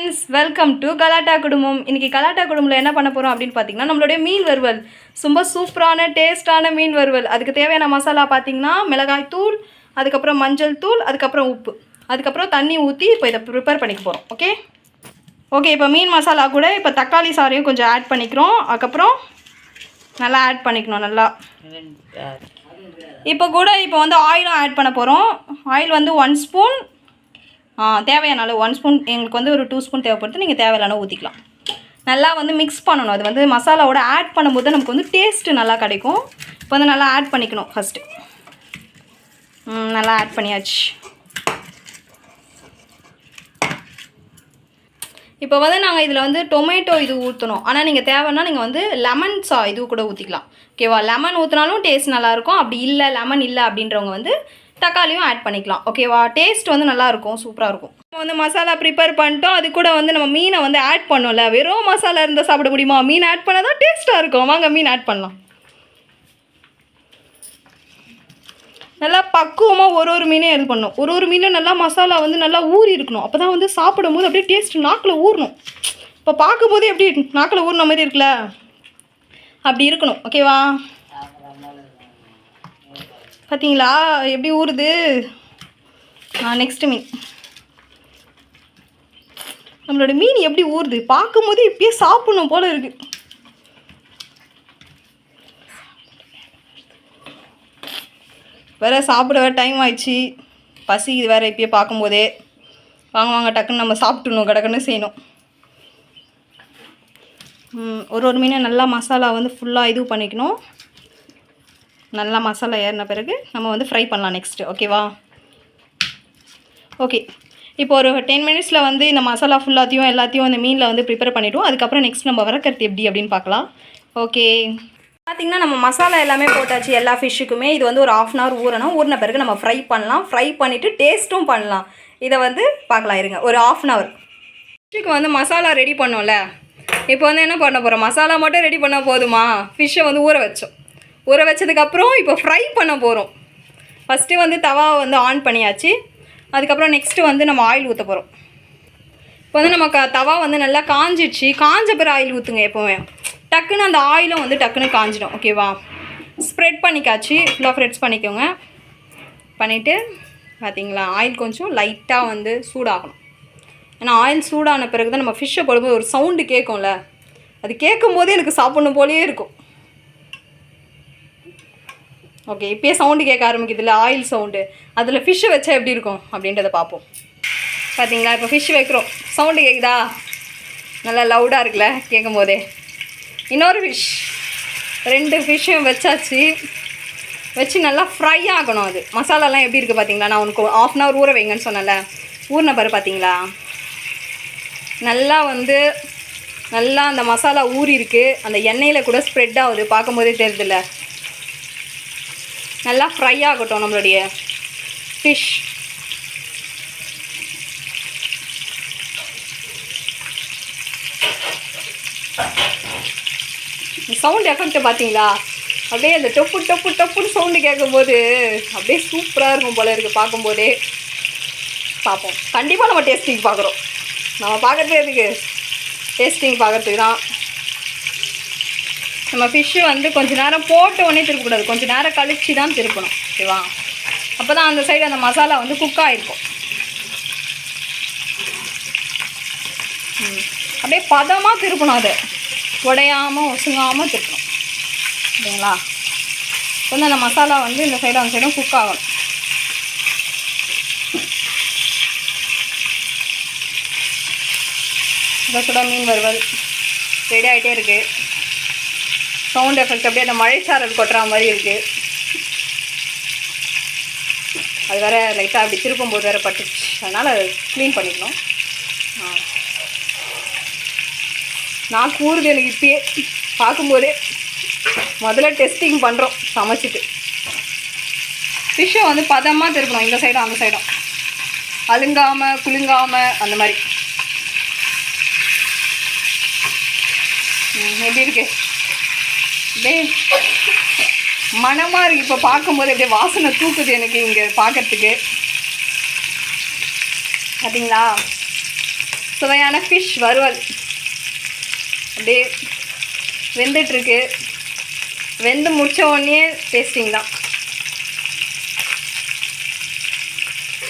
Friends, welcome to கலாட்டா குடும்பம். இன்றைக்கி கலாட்டா குடும்பத்தில் என்ன பண்ண போகிறோம் அப்படின்னு பார்த்தீங்கன்னா, நம்மளுடைய மீன் வறுவல் ரொம்ப சூப்பரான டேஸ்ட்டான மீன் வறுவல். அதுக்கு தேவையான மசாலா பார்த்தீங்கன்னா மிளகாய் தூள், அதுக்கப்புறம் மஞ்சள் தூள், அதுக்கப்புறம் உப்பு, அதுக்கப்புறம் தண்ணி ஊற்றி இப்போ இதை ப்ரிப்பேர் பண்ணிக்க போகிறோம். ஓகே இப்போ மீன் மசாலா கூட இப்போ தக்காளி சாறையும் கொஞ்சம் ஆட் பண்ணிக்கிறோம். அதுக்கப்புறம் நல்லா ஆட் பண்ணிக்கணும். நல்லா இப்போ வந்து ஆயிலும் ஆட் பண்ண போகிறோம். ஆயில் வந்து 1 ஸ்பூன், தேவையான அளவு 1 ஸ்பூன். எங்களுக்கு வந்து ஒரு 2 ஸ்பூன் தேவைப்படுது. நீங்கள் தேவையான ஊற்றிக்கலாம். நல்லா வந்து மிக்ஸ் பண்ணணும். அது வந்து மசாலாவோட ஆட் பண்ணும்போது நமக்கு வந்து டேஸ்ட்டு நல்லா கிடைக்கும். இப்போ வந்து நல்லா ஆட் பண்ணிக்கணும். ஃபஸ்ட்டு நல்லா ஆட் பண்ணியாச்சு. இப்போ வந்து நாங்கள் இதில் வந்து டொமேட்டோ இது ஊற்றணும். ஆனால் நீங்கள் தேவைன்னா நீங்கள் வந்து லெமன் இது கூட ஊற்றிக்கலாம். ஓகேவா? லெமன் ஊற்றினாலும் டேஸ்ட் நல்லாயிருக்கும். அப்படி இல்லை லெமன் இல்லை அப்படின்றவங்க வந்து தக்காளியும் ஆட் பண்ணிக்கலாம். ஓகேவா? டேஸ்ட் வந்து நல்லாயிருக்கும், சூப்பராக இருக்கும். நம்ம வந்து மசாலா ப்ரிப்பேர் பண்ணிட்டோம். அது கூட வந்து நம்ம மீனை வந்து ஆட் பண்ணோம்ல. வெறும் மசாலா இருந்தால் சாப்பிட முடியுமா? மீன் ஆட் பண்ணால் தான் டேஸ்ட்டாக இருக்கும். வாங்க மீன் ஆட் பண்ணலாம். நல்லா பக்குவமாக ஒரு மீனே இது பண்ணணும். ஒரு மீனும் நல்லா மசாலா வந்து நல்லா ஊறி இருக்கணும். அப்போ தான் வந்து சாப்பிடும் போது அப்படியே டேஸ்ட் நாக்கில் ஊறணும். இப்போ பார்க்கும்போது எப்படி நாக்கில் ஊறின மாதிரி இருக்குல்ல, அப்படி இருக்கணும். ஓகேவா? பார்த்தீங்களா எப்படி ஊறுது? நெக்ஸ்ட்டு மீன். நம்மளோட மீன் எப்படி ஊறுது பார்க்கும்போது இப்பயே சாப்பிடணும் போல் இருக்குது. வேறு சாப்பிட வேறு டைம் ஆயிடுச்சு. பசி இது வேறு இப்பயே பார்க்கும்போதே. வாங்க டக்குன்னு நம்ம சாப்பிட்டுணும், கடக்குன்னு செய்யணும். ஒரு மீனை நல்லா மசாலா வந்து ஃபுல்லாக இது பண்ணிக்கணும். நல்லா மசாலா ஏறின பிறகு நம்ம வந்து ஃப்ரை பண்ணலாம் நெக்ஸ்ட்டு. ஓகேவா? ஓகே இப்போ ஒரு 10 மினிட்ஸில் வந்து இந்த மசாலா எல்லாத்தையும் அந்த மீனில் வந்து ப்ரிப்பேர் பண்ணிவிடுவோம். அதுக்கப்புறம் நெக்ஸ்ட் நம்ம வறுக்கிறது எப்படி அப்படின்னு பார்க்கலாம். ஓகே பார்த்திங்கன்னா நம்ம மசாலா எல்லாமே போட்டாச்சு எல்லா ஃபிஷ்ஷுக்குமே. இது வந்து ஒரு 1/2 hour ஊறணும். ஊறின பிறகு நம்ம ஃப்ரை பண்ணலாம். ஃப்ரை பண்ணிவிட்டு டேஸ்ட்டும் பண்ணலாம். இதை வந்து பார்க்கலாம். இருங்க, ஒரு 1/2 hour ஃபிஷ்ஷுக்கு வந்து மசாலா ரெடி பண்ணோம்ல. இப்போ வந்து என்ன பண்ண போகிறோம்? மசாலா மட்டும் ரெடி பண்ணால் போதுமா? ஃபிஷ்ஷை வந்து ஊற வச்சதுக்கப்புறம் இப்போ ஃப்ரை பண்ண போகிறோம். ஃபஸ்ட்டு வந்து தவாவை வந்து ஆன் பண்ணியாச்சு. அதுக்கப்புறம் நெக்ஸ்ட்டு வந்து நம்ம ஆயில் ஊற்ற போகிறோம். இப்போ வந்து நம்ம தவா வந்து நல்லா காஞ்சிடுச்சு. காஞ்ச பிறகு ஆயில் ஊற்றுங்க. எப்போவுமே டக்குன்னு அந்த ஆயிலும் வந்து டக்குன்னு காஞ்சிடும். ஓகேவா? ஸ்ப்ரெட் பண்ணிக்காச்சு. ஃபுல்லாக ஸ்ப்ரெட்ஸ் பண்ணிக்கோங்க. பண்ணிவிட்டு பார்த்திங்களா ஆயில் கொஞ்சம் லைட்டாக வந்து சூடாகணும். ஏன்னா ஆயில் சூடான பிறகு தான் நம்ம ஃபிஷ்ஷை போடும்போது ஒரு சவுண்டு கேட்கும்ல, அது கேட்கும்போதே எனக்கு சாப்பிட்ணும் போலேயே இருக்கும். ஓகே இப்போயே சவுண்டு கேட்க ஆரம்பிக்குதுல்ல, ஆயில் சவுண்டு. அதில் ஃபிஷ்ஷை வச்சா எப்படி இருக்கும் அப்படின்றத பார்ப்போம். பார்த்தீங்களா இப்போ ஃபிஷ் வைக்கிறோம், சவுண்டு கேட்குதா? நல்லா லவுடாக இருக்குல்ல கேட்கும் போதே. இன்னொரு ஃபிஷ், 2 ஃபிஷ்ஷும் வச்சாச்சு. வச்சு நல்லா ஃப்ரை ஆகணும். அது மசாலாலாம் எப்படி இருக்குது பார்த்தீங்களா? நான் உனக்கு 1/2 hour ஊற வைங்கன்னு சொன்னேன்ல. ஊறின பாரு பார்த்தீங்களா? நல்லா வந்து நல்லா அந்த மசாலா ஊறி இருக்குது. அந்த எண்ணெயில் கூட ஸ்ப்ரெட் ஆகுது, பார்க்கும்போதே தெரியுதுல்ல. நல்லா ஃப்ரை ஆகட்டும் நம்மளுடைய ஃபிஷ். சவுண்ட் எஃபெக்ட் பார்த்தீங்களா? அப்படியே அந்த டொப்புன்னு சவுண்டு கேட்கும்போது அப்படியே சூப்பராக இருக்கும் போல இருக்குது பார்க்கும்போதே. பார்ப்போம். கண்டிப்பாக நம்ம டேஸ்டிங் பார்க்குறோம். நம்ம பார்க்குறதே எதுக்கு? டேஸ்டிங் பார்க்குறதுக்கு தான். நம்ம ஃபிஷ்ஷு வந்து கொஞ்சம் நேரம் போட்ட உடனே திருப்பக்கூடாது. கொஞ்சம் நேரம் கழித்து தான் திருப்பணும். ஓகேவா? அப்போ தான் அந்த சைடு அந்த மசாலா வந்து குக் ஆகிருக்கும். அப்படியே பதமாக திருப்பணும். அதை உடையாமல் ஒசுங்காமல் திருப்பணும். ஓகேங்களா? கொஞ்சம் அந்த மசாலா வந்து இந்த சைடும் அந்த சைடும் குக் ஆகணும். சுட மீன் வறுவல் ரெடி ஆகிட்டே இருக்குது. சவுண்ட் எஃபெக்ட் அப்படியே அந்த மழைச்சாரல் கொட்டுற மாதிரி இருக்குது. அது வேறு லைட்டாக அப்படி திருப்பும்போது வேறு பட்டுச்சு. அதனால் க்ளீன் பண்ணிக்கணும். நான் கூறுது எனக்கு இப்பயே பார்க்கும்போதே. முதல்ல டெஸ்டிங் பண்ணுறோம் சமைச்சிட்டு. ஃபிஷ்ஷை வந்து பதமாக திருப்பணும். இந்த சைடும் அந்த சைடும் அழுங்காமல் குலுங்காமல் அந்த மாதிரி. எப்படி இருக்கு? அப்படியே மனமாக இருக்குது. இப்போ பார்க்கும்போது அப்படியே வாசனை தூக்குது எனக்கு இங்கே பார்க்குறதுக்கு. பார்த்தீங்களா? சுவையான ஃபிஷ் வறுவல் அப்படியே வெந்துட்டுருக்கு. வெந்து முடித்த உடனே டேஸ்டிங் தான்.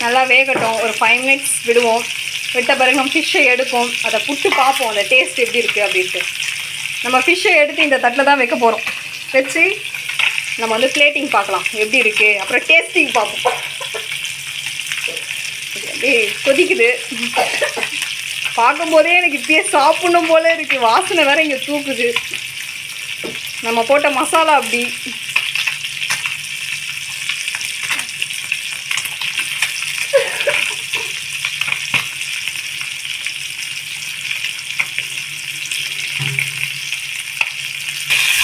நல்லா வேகட்டும். ஒரு 5 மினிட்ஸ் விடுவோம். விட்ட பிறகு நம்ம ஃபிஷ்ஷை எடுப்போம். அதை புட்டு பார்ப்போம் அந்த டேஸ்ட் எப்படி இருக்குது அப்படின்ட்டு. நம்ம ஃபிஷ்ஷை எடுத்து இந்த தட்டில் தான் வைக்க போகிறோம். வச்சு நம்ம வந்து பிளேட்டிங் பார்க்கலாம் எப்படி இருக்குது. அப்புறம் டேஸ்டிங் பார்ப்போம். அப்படியே கொதிக்குது. பார்க்கும்போதே எனக்கு இப்பயே சாப்பிடணும் போல இருக்குது. வாசனை வேறு இங்கே தூக்குது. நம்ம போட்ட மசாலா அப்படி.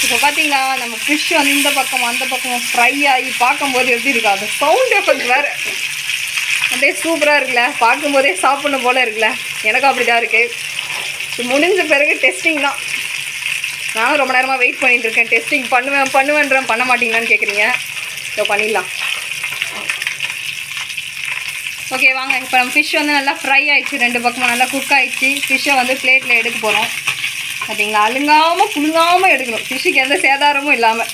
இப்போ பார்த்தீங்களா நம்ம ஃபிஷ் வந்து இந்த பக்கம் அந்த பக்கம் ஃப்ரை ஆகி பார்க்கும்போது எப்படி இருக்கா. அது சவுண்ட் எஃபெக்ட் வேறு அப்படியே சூப்பராக இருக்குல்ல. பார்க்கும்போதே சாப்பிடணும் போல் இருக்குல்ல. எனக்கும் அப்படி தான் இருக்குது. முடிஞ்ச பிறகு டெஸ்டிங் தான். நானும் ரொம்ப நேரமாக வெயிட் பண்ணிகிட்டு இருக்கேன். டெஸ்டிங் பண்ணுவேன்றேன் பண்ண மாட்டீங்களான்னு கேட்குறீங்க. ஸோ பண்ணிடலாம். ஓகே வாங்க. இப்போ நம்ம ஃபிஷ் வந்து நல்லா ஃப்ரை ஆகிடுச்சு. 2 பக்கமும் நல்லா குக் ஆகிடுச்சு. ஃபிஷ்ஷை வந்து பிளேட்டில் எடுக்க போகிறோம். பார்த்தீங்களா அழுங்காமல் புழுங்காமல் எடுக்கணும். ஃபிஷ்ஷுக்கு எந்த சேதாரமும் இல்லாமல்.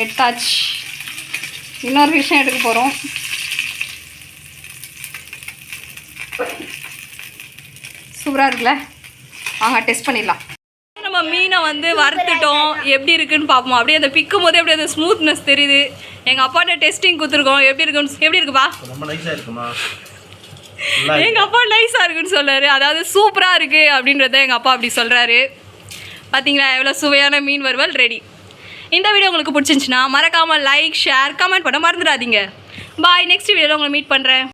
எடுத்தாச்சு. இன்னொரு ஃபிஷ்ஷும் எடுக்க போகிறோம். சூப்பராக இருக்குல்ல. வாங்க டெஸ்ட் பண்ணிடலாம். நம்ம மீனை வந்து வறுத்துட்டோம். எப்படி இருக்குன்னு பார்ப்போம். அப்படியே அதை பிக்கும் போதே அப்படியே அந்த ஸ்மூத்னஸ் தெரியுது. எங்கள் அப்பாட்ட டெஸ்டிங் கொடுத்துருக்கோம். எப்படி இருக்குப்பா? ரொம்ப நைஸாக இருக்குமா? எங்கள் அப்பா நைஸாக இருக்குன்னு சொல்கிறாரு. அதாவது சூப்பராக இருக்குது அப்படின்றத எங்கள் அப்பா அப்படி சொல்கிறாரு. பார்த்தீங்களா எவ்வளோ சுவையான மீன் வறுவல் ரெடி. இந்த வீடியோ உங்களுக்கு பிடிச்சிருந்துச்சுன்னா மறக்காமல் லைக் ஷேர் கமெண்ட் பண்ண மறந்துடாதீங்க. பாய். நெக்ஸ்ட் வீடியோவில் உங்களை மீட் பண்ணுறேன்.